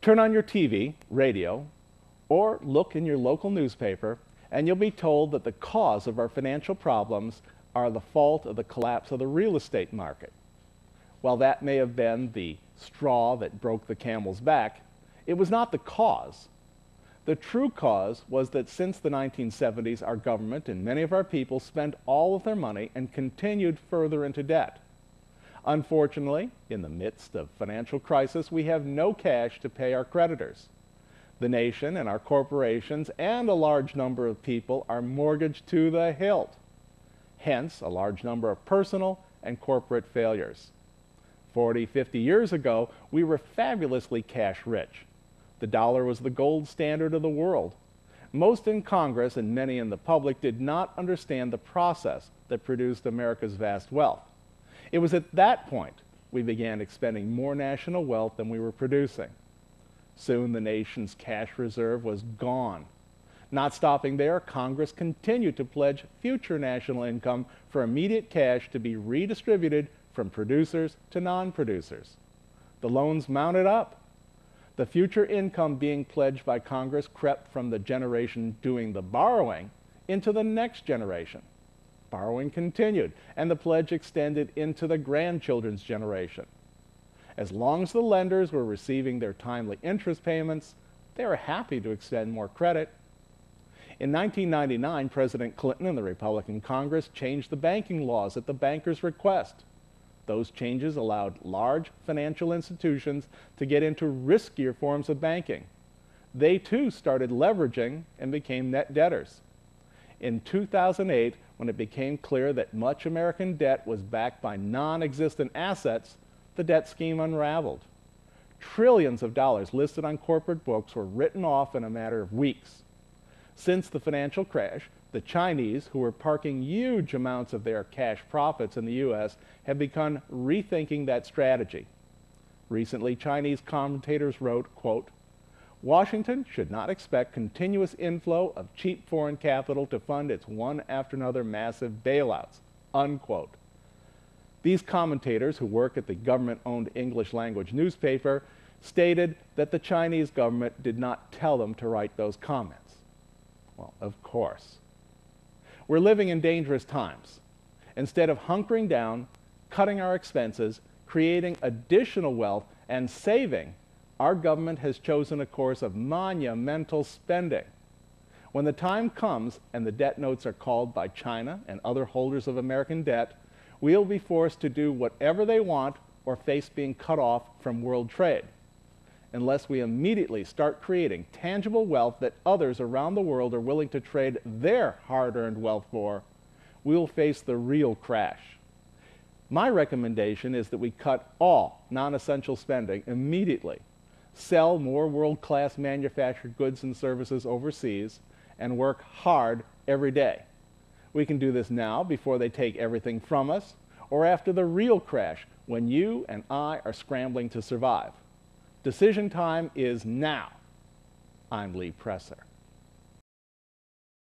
Turn on your TV, radio, or look in your local newspaper, and you'll be told that the cause of our financial problems are the fault of the collapse of the real estate market. While that may have been the straw that broke the camel's back, it was not the cause. The true cause was that since the 1970s, our government and many of our people spent all of their money and continued further into debt. Unfortunately, in the midst of financial crisis, we have no cash to pay our creditors. The nation and our corporations and a large number of people are mortgaged to the hilt. Hence, a large number of personal and corporate failures. 40, 50 years ago, we were fabulously cash rich. The dollar was the gold standard of the world. Most in Congress and many in the public did not understand the process that produced America's vast wealth. It was at that point we began expending more national wealth than we were producing. Soon the nation's cash reserve was gone. Not stopping there, Congress continued to pledge future national income for immediate cash to be redistributed from producers to non-producers. The loans mounted up. The future income being pledged by Congress crept from the generation doing the borrowing into the next generation. Borrowing continued, and the pledge extended into the grandchildren's generation. As long as the lenders were receiving their timely interest payments, they were happy to extend more credit. In 1999, President Clinton and the Republican Congress changed the banking laws at the bankers' request. Those changes allowed large financial institutions to get into riskier forms of banking. They too started leveraging and became net debtors. In 2008, when it became clear that much American debt was backed by non-existent assets, the debt scheme unraveled. Trillions of dollars listed on corporate books were written off in a matter of weeks. Since the financial crash, the Chinese, who were parking huge amounts of their cash profits in the U.S., have begun rethinking that strategy. Recently, Chinese commentators wrote, quote, "Washington should not expect continuous inflow of cheap foreign capital to fund its one after another massive bailouts," unquote. These commentators, who work at the government-owned English language newspaper, stated that the Chinese government did not tell them to write those comments. Well, of course. We're living in dangerous times. Instead of hunkering down, cutting our expenses, creating additional wealth, and saving, our government has chosen a course of monumental spending. When the time comes and the debt notes are called by China and other holders of American debt, we'll be forced to do whatever they want or face being cut off from world trade. Unless we immediately start creating tangible wealth that others around the world are willing to trade their hard-earned wealth for, we will face the real crash. My recommendation is that we cut all non-essential spending immediately, sell more world-class manufactured goods and services overseas, and work hard every day. We can do this now before they take everything from us, or after the real crash when you and I are scrambling to survive. Decision time is now. I'm Lee Presser.